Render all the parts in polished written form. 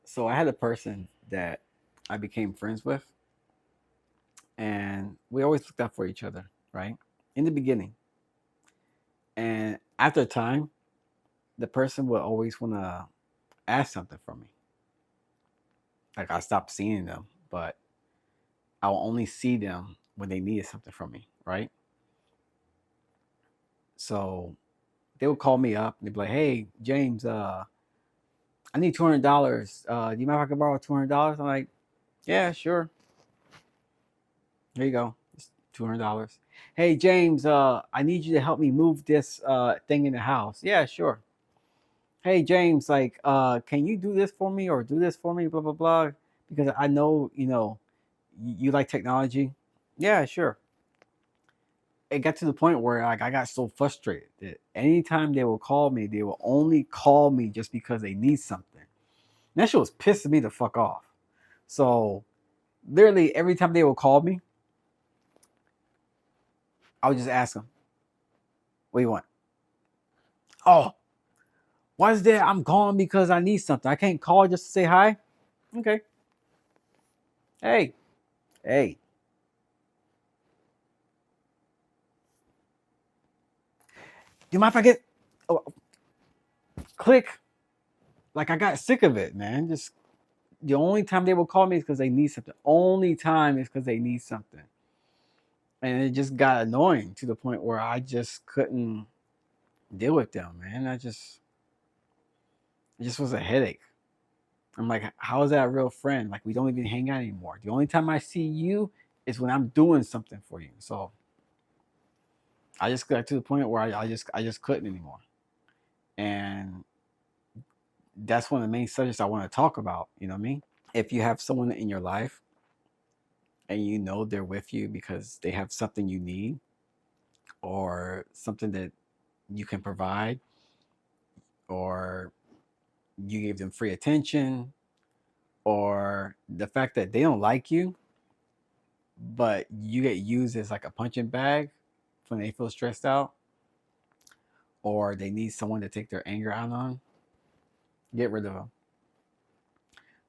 So I had a person that I became friends with, and we always looked out for each other, right? In the beginning. And after a time, the person would always want to ask something from me. Like I stopped seeing them, but I'll only see them when they needed something from me, right? So they would call me up and they'd be like, "Hey, James, I need $200. Do you mind if I can borrow $200?" I'm like, "Yeah, sure. Here you go. It's $200. Hey, James, I need you to help me move this thing in the house." "Yeah, sure." "Hey, James, like, can you do this for me or do this for me? Blah blah blah. Because I know you like technology." "Yeah, sure." It got to the point where like I got so frustrated that anytime they will call me, they will only call me just because they need something. And that shit was pissing me the fuck off. So literally every time they would call me, I would just ask them, "What do you want?" "Oh, why is that? I'm calling because I need something. I can't call just to say hi." "Okay." "Hey, hey, do you mind if I get oh, click?" Like I got sick of it, man. Just the only time they will call me is because they need something. Only time is because they need something. And it just got annoying to the point where I just couldn't deal with them, man. It just was a headache. I'm like, how is that a real friend? Like we don't even hang out anymore. The only time I see you is when I'm doing something for you. So I just got to the point where I just couldn't anymore. And that's one of the main subjects I want to talk about. You know what I mean? If you have someone in your life and you know they're with you because they have something you need or something that you can provide, or you gave them free attention, or the fact that they don't like you, but you get used as like a punching bag when they feel stressed out, or they need someone to take their anger out on, get rid of them.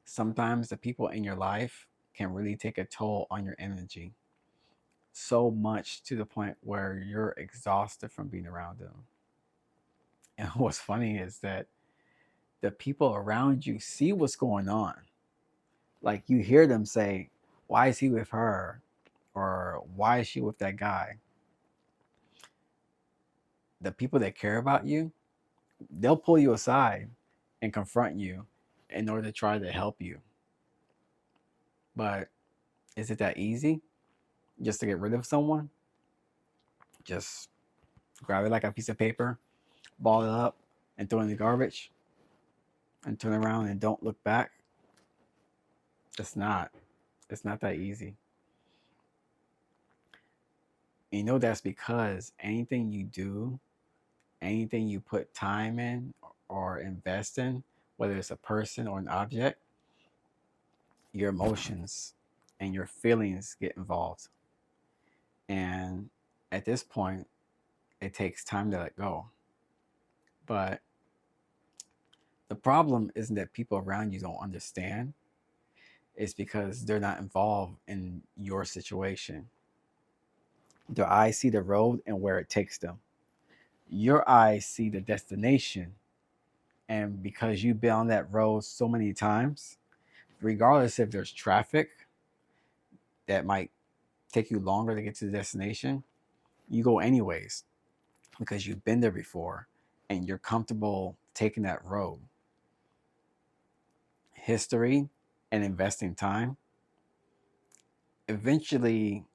Sometimes the people in your life can really take a toll on your energy so much to the point where you're exhausted from being around them. And what's funny is that the people around you see what's going on. Like you hear them say, "Why is he with her?" or "Why is she with that guy?" The people that care about you, they'll pull you aside and confront you in order to try to help you. But is it that easy just to get rid of someone? Just grab it like a piece of paper, ball it up, and throw it in the garbage and turn around and don't look back? It's not. It's not that easy. And you know that's because anything you do, anything you put time in or invest in, whether it's a person or an object, your emotions and your feelings get involved. And at this point, it takes time to let go. But the problem isn't that people around you don't understand, it's because they're not involved in your situation. Their eyes see the road and where it takes them. Your eyes see the destination. And because you've been on that road so many times, regardless if there's traffic that might take you longer to get to the destination, you go anyways because you've been there before and you're comfortable taking that road. History and investing time, eventually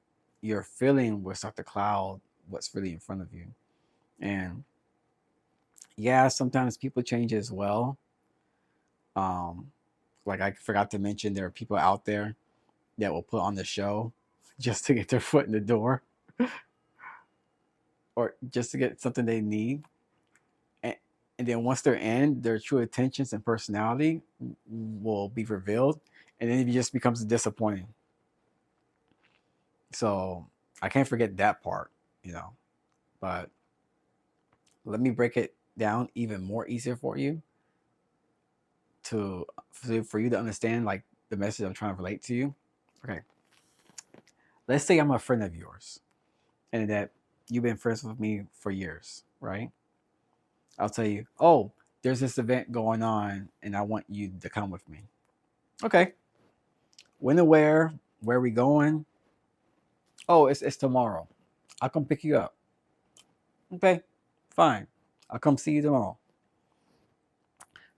your feeling will start to cloud what's really in front of you. And yeah, sometimes people change as well. Um, like I forgot to mention, there are people out there that will put on the show just to get their foot in the door or just to get something they need. And, and then once they're in, their true intentions and personality will be revealed. And then it just becomes disappointing. So I can't forget that part. But let me break it down even more easier for you. to for you to understand like the message I'm trying to relate to you. Okay, let's say I'm a friend of yours and that you've been friends with me for years, right? I'll tell you, oh, there's this event going on and I want you to come with me. Okay. When and where? Where are we going? Oh, it's tomorrow. I'll come pick you up. Okay, fine. I'll come see you tomorrow.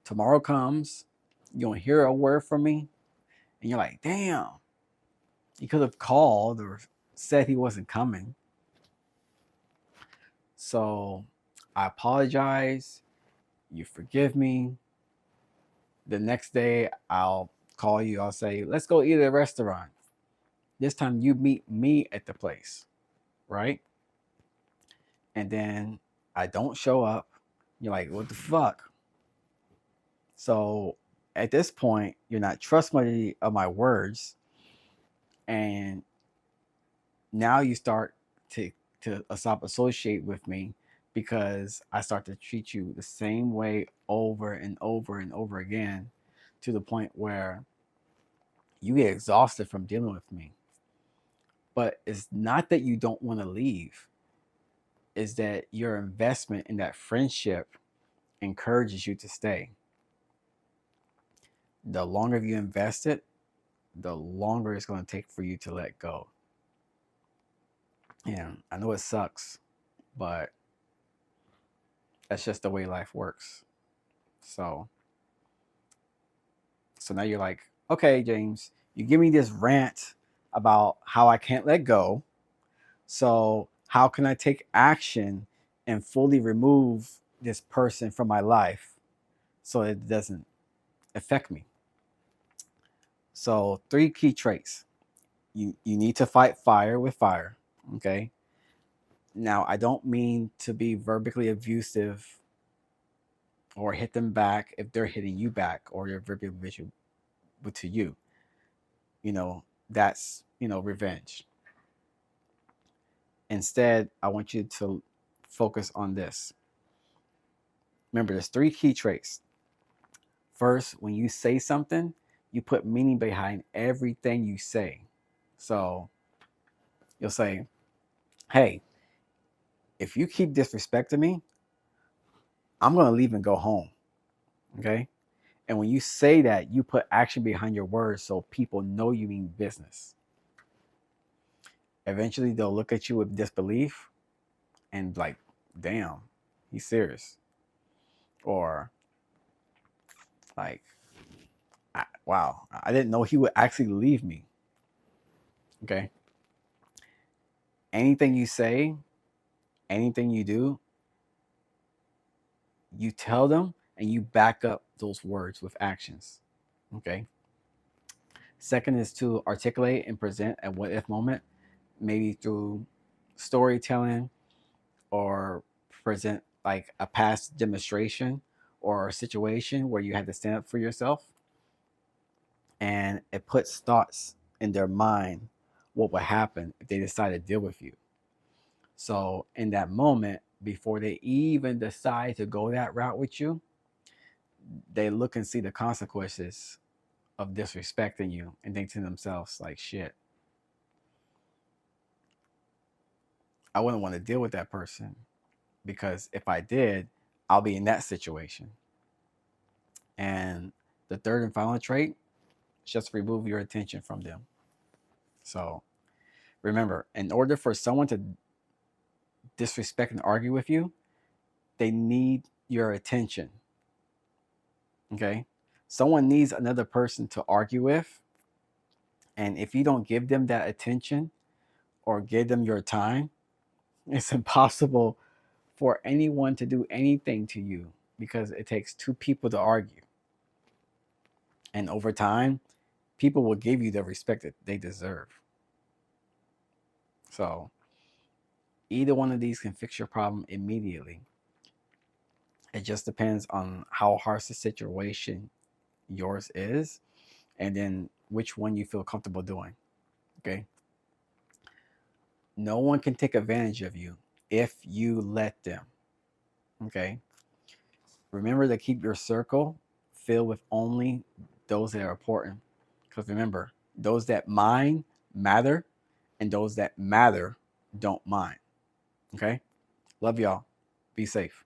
Tomorrow comes, you don't hear a word from me, and you're like, damn, he could have called or said he wasn't coming. So I apologize. You forgive me. The next day, I'll call you. I'll say, let's go eat at a restaurant. This time, you meet me at the place, right? And then I don't show up. You're like, what the fuck? So at this point, you're not trustworthy of my words. And now you start to stop associate with me because I start to treat you the same way over and over and over again to the point where you get exhausted from dealing with me. But it's not that you don't want to leave, is that your investment in that friendship encourages you to stay. The longer you invest it, the longer it's going to take for you to let go. And I know it sucks, but that's just the way life works. So now you're like, okay, James, you give me this rant about how I can't let go. So how can I take action and fully remove this person from my life so it doesn't affect me? So 3 key traits. You need to fight fire with fire. Okay. Now I don't mean to be verbally abusive or hit them back if they're hitting you back or you're verbally abusive to you. That's revenge. Instead, I want you to focus on this. Remember, there's 3 key traits. First, when you say something, you put meaning behind everything you say. So you'll say, hey, if you keep disrespecting me, I'm going to leave and go home. Okay. And when you say that, you put action behind your words so people know you mean business. Eventually, they'll look at you with disbelief and like, damn, he's serious. Or like, wow, I didn't know he would actually leave me. Okay. Anything you say, anything you do, you tell them and you back up those words with actions. Okay. Second is to articulate and present a what if moment, maybe through storytelling or present like a past demonstration or a situation where you had to stand up for yourself. And it puts thoughts in their mind what would happen if they decide to deal with you. So in that moment, before they even decide to go that route with you, they look and see the consequences of disrespecting you and think to themselves like, shit, I wouldn't want to deal with that person because if I did, I'll be in that situation. And the third and final trait is just remove your attention from them. So remember, in order for someone to disrespect and argue with you, they need your attention. Okay? Someone needs another person to argue with. And if you don't give them that attention or give them your time, it's impossible for anyone to do anything to you because it takes 2 people to argue. And over time, people will give you the respect that they deserve. So either one of these can fix your problem immediately. It just depends on how harsh the situation yours is and then which one you feel comfortable doing. Okay. No one can take advantage of you if you let them. Okay. Remember to keep your circle fill with only those that are important. Because remember, those that mind matter, and those that matter don't mind. Okay? Love y'all. Be safe.